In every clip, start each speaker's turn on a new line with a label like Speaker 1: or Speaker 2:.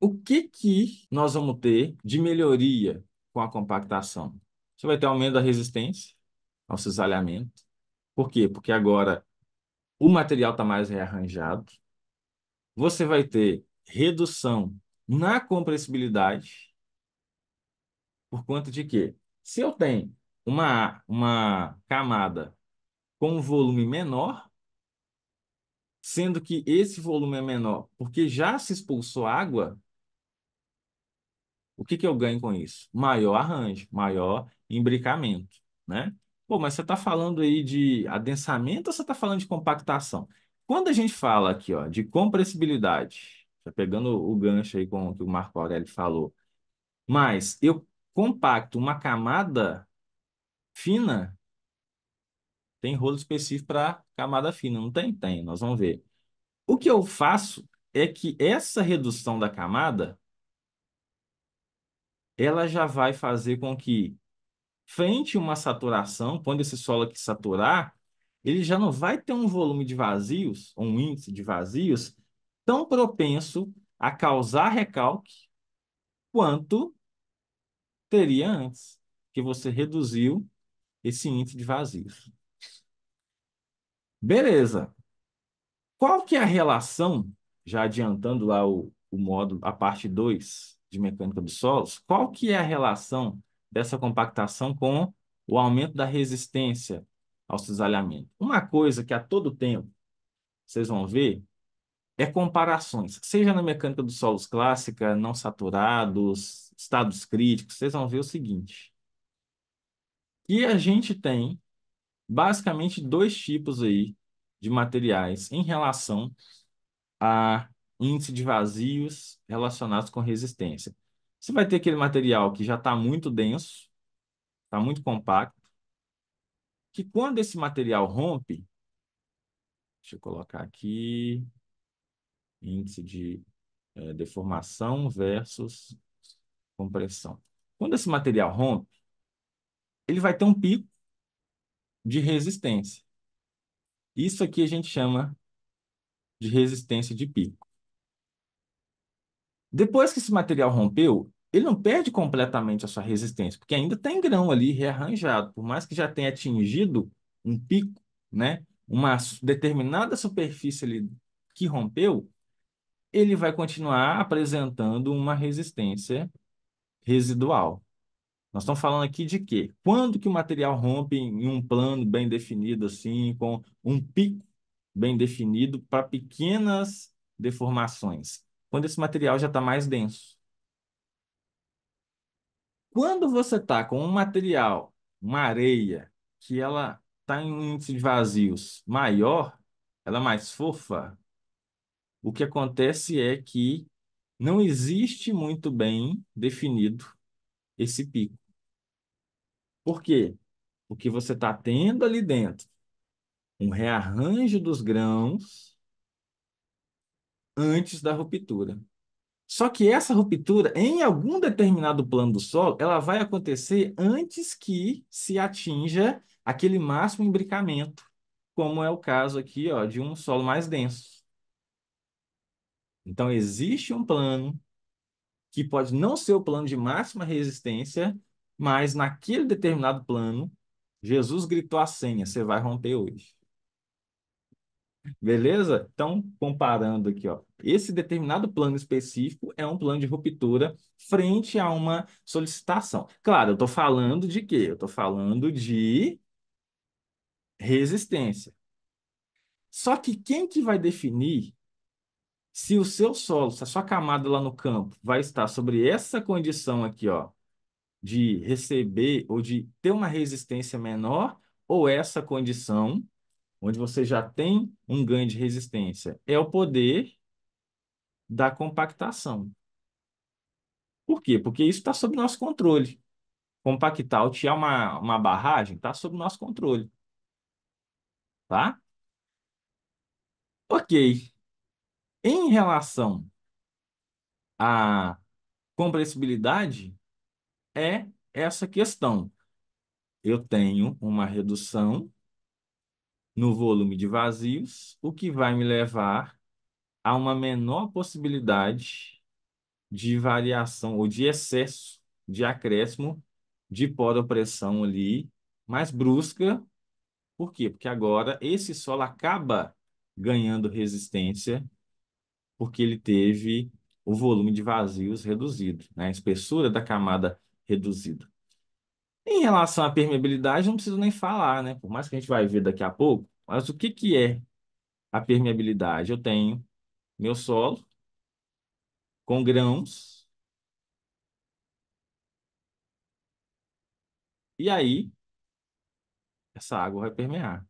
Speaker 1: o que que nós vamos ter de melhoria com a compactação? Você vai ter aumento da resistência ao cisalhamento. Por quê? Porque agora o material está mais rearranjado. Você vai ter redução na compressibilidade. Por conta de quê? Se eu tenho uma camada com um volume menor, sendo que esse volume é menor porque já se expulsou água, o que que eu ganho com isso? Maior arranjo, maior imbricamento, né? Pô, mas você está falando aí de adensamento ou você está falando de compactação? Quando a gente fala aqui, ó, de compressibilidade, tá pegando o gancho aí com o que o Marco Aurélio falou, mas eu compacto uma camada fina, tem rolo específico para camada fina, não tem? Tem, nós vamos ver. O que eu faço é que essa redução da camada, ela já vai fazer com que, frente a uma saturação, quando esse solo aqui saturar, ele já não vai ter um volume de vazios, ou um índice de vazios, tão propenso a causar recalque quanto teria antes, que você reduziu esse índice de vazios. Beleza. Qual que é a relação, já adiantando lá o módulo, a parte 2 de mecânica dos solos, qual que é a relação dessa compactação com o aumento da resistência ao cisalhamento? Uma coisa que a todo tempo vocês vão ver é comparações, seja na mecânica dos solos clássica, não saturados, estados críticos, vocês vão ver o seguinte, que a gente tem basicamente dois tipos aí de materiais em relação a índice de vazios relacionados com resistência. Você vai ter aquele material que já está muito denso, está muito compacto, que quando esse material rompe, deixa eu colocar aqui, índice de deformação versus compressão. Quando esse material rompe, ele vai ter um pico de resistência. Isso aqui a gente chama de resistência de pico. Depois que esse material rompeu, ele não perde completamente a sua resistência, porque ainda tem grão ali rearranjado, por mais que já tenha atingido um pico, né? Uma determinada superfície ali que rompeu, ele vai continuar apresentando uma resistência residual. Nós estamos falando aqui de quê? Quando que o material rompe em um plano bem definido, assim, com um pico bem definido para pequenas deformações? Quando esse material já está mais denso. Quando você está com um material, uma areia, que ela está em um índice de vazios maior, ela é mais fofa, o que acontece é que não existe muito bem definido esse pico. Por quê? Porque você está tendo ali dentro um rearranjo dos grãos antes da ruptura. Só que essa ruptura, em algum determinado plano do solo, ela vai acontecer antes que se atinja aquele máximo imbricamento, como é o caso aqui, ó, de um solo mais denso. Então, existe um plano que pode não ser o plano de máxima resistência, mas naquele determinado plano, Jesus gritou a senha: você vai romper hoje. Beleza? Então, comparando aqui, ó, esse determinado plano específico é um plano de ruptura frente a uma solicitação. Claro, eu estou falando de quê? Eu estou falando de resistência. Só que quem que vai definir se o seu solo, se a sua camada lá no campo vai estar sobre essa condição aqui, ó, de receber ou de ter uma resistência menor, ou essa condição onde você já tem um ganho de resistência? É o poder da compactação. Por quê? Porque isso está sob nosso controle. Compactar ou tirar uma barragem está sob nosso controle, tá? Ok. Em relação à compressibilidade, é essa questão. Eu tenho uma redução no volume de vazios, o que vai me levar a uma menor possibilidade de variação ou de excesso de acréscimo de poropressão ali mais brusca. Por quê? Porque agora esse solo acaba ganhando resistência porque ele teve o volume de vazios reduzido, né? A espessura da camada reduzida. Em relação à permeabilidade, não preciso nem falar, né? Por mais que a gente vai ver daqui a pouco, mas o que que é a permeabilidade? Eu tenho meu solo com grãos, e aí essa água vai permear.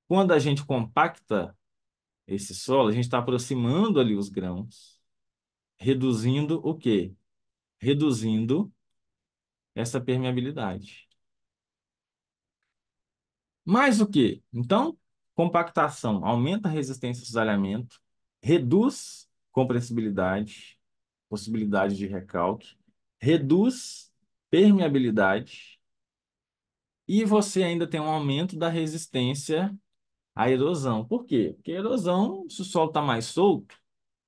Speaker 1: Quando a gente compacta esse solo, a gente está aproximando ali os grãos, reduzindo o quê? Reduzindo essa permeabilidade. Mais o quê? Então, compactação aumenta a resistência ao cisalhamento, reduz compressibilidade, possibilidade de recalque, reduz permeabilidade e você ainda tem um aumento da resistência à erosão. Por quê? Porque a erosão, se o solo está mais solto,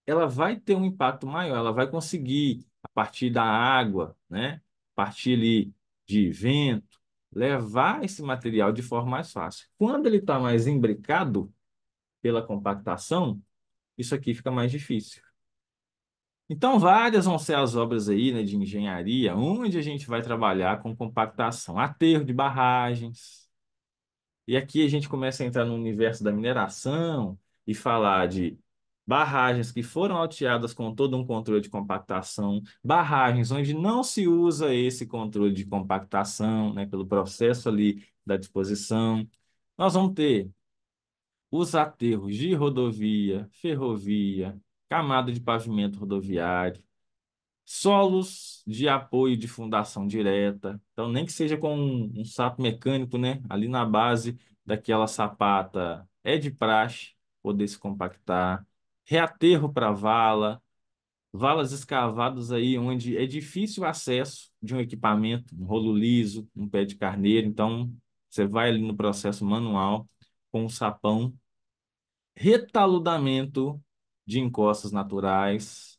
Speaker 1: ela vai ter um impacto maior, ela vai conseguir, a partir da água, né, a partir ali de vento, levar esse material de forma mais fácil. Quando ele está mais imbricado pela compactação, isso aqui fica mais difícil. Então, várias vão ser as obras aí, né, de engenharia, onde a gente vai trabalhar com compactação, aterro de barragens. E aqui a gente começa a entrar no universo da mineração e falar de barragens que foram alteadas com todo um controle de compactação, barragens onde não se usa esse controle de compactação, né, pelo processo ali da disposição. Nós vamos ter os aterros de rodovia, ferrovia, camada de pavimento rodoviário, solos de apoio de fundação direta. Então, nem que seja com um sapo mecânico, né? Ali na base daquela sapata, é de praxe poder se compactar. Reaterro para vala, valas escavadas aí onde é difícil o acesso de um equipamento, um rolo liso, um pé de carneiro. Então, você vai ali no processo manual com o sapão. Retaludamento de encostas naturais,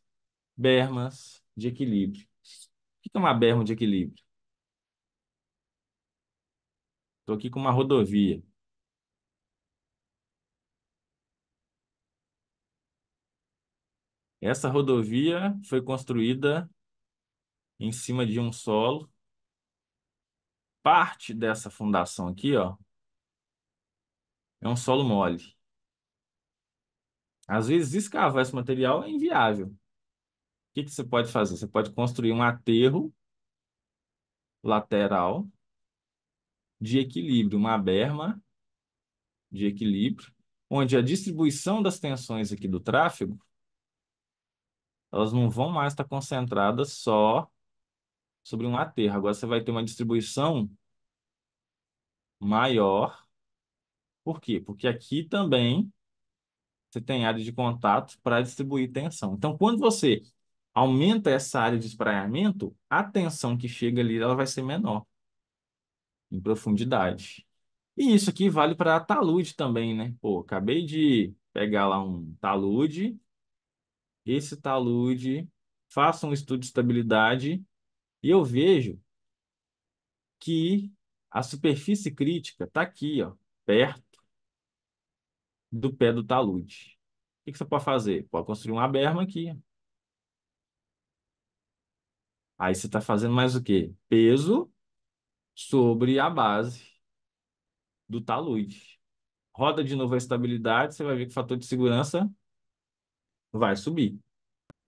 Speaker 1: bermas de equilíbrio. O que é uma berma de equilíbrio? Estou aqui com uma rodovia. Essa rodovia foi construída em cima de um solo. Parte dessa fundação aqui, ó, é um solo mole. Às vezes, escavar esse material é inviável. O que que você pode fazer? Você pode construir um aterro lateral de equilíbrio, uma berma de equilíbrio, onde a distribuição das tensões aqui do tráfego, elas não vão mais estar concentradas só sobre um aterro. Agora você vai ter uma distribuição maior. Por quê? Porque aqui também você tem área de contato para distribuir tensão. Então, quando você aumenta essa área de espraiamento, a tensão que chega ali ela vai ser menor em profundidade. E isso aqui vale para talude também, né? Pô, acabei de pegar lá um talude, esse talude, faço um estudo de estabilidade e eu vejo que a superfície crítica está aqui, ó, perto do pé do talude. O que que você pode fazer? Pode construir uma berma aqui. Aí você está fazendo mais o quê? Peso sobre a base do talude. Roda de novo a estabilidade, você vai ver que o fator de segurança vai subir.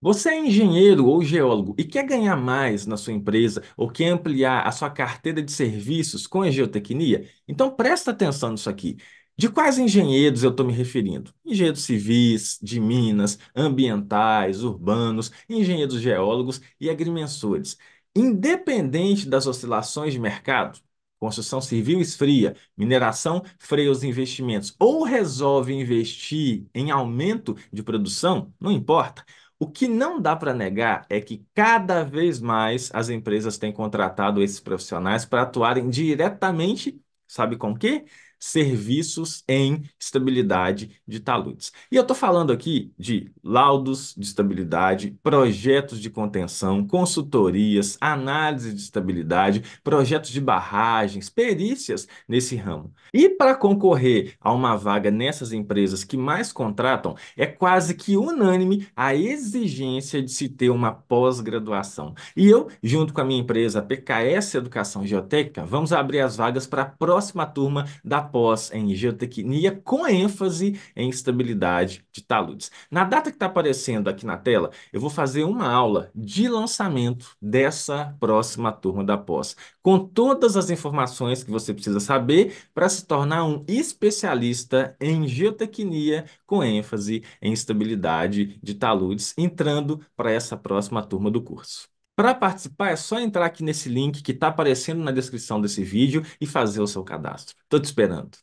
Speaker 1: Você é engenheiro ou geólogo e quer ganhar mais na sua empresa ou quer ampliar a sua carteira de serviços com a geotecnia? Então presta atenção nisso aqui. De quais engenheiros eu estou me referindo? Engenheiros civis, de minas, ambientais, urbanos, engenheiros geólogos e agrimensores. Independente das oscilações de mercado, construção civil esfria, mineração freia os investimentos ou resolve investir em aumento de produção, não importa. O que não dá para negar é que cada vez mais as empresas têm contratado esses profissionais para atuarem diretamente, sabe com quê? serviços em estabilidade de taludes. E eu estou falando aqui de laudos de estabilidade, projetos de contenção, consultorias, análise de estabilidade, projetos de barragens, perícias nesse ramo. E para concorrer a uma vaga nessas empresas que mais contratam, é quase que unânime a exigência de se ter uma pós-graduação. E eu, junto com a minha empresa PKS Educação Geotécnica, vamos abrir as vagas para a próxima turma da pós em geotecnia com ênfase em estabilidade de taludes. Na data que está aparecendo aqui na tela, eu vou fazer uma aula de lançamento dessa próxima turma da pós, com todas as informações que você precisa saber para se tornar um especialista em geotecnia com ênfase em estabilidade de taludes, entrando para essa próxima turma do curso. Para participar, é só entrar aqui nesse link que está aparecendo na descrição desse vídeo e fazer o seu cadastro. Estou te esperando.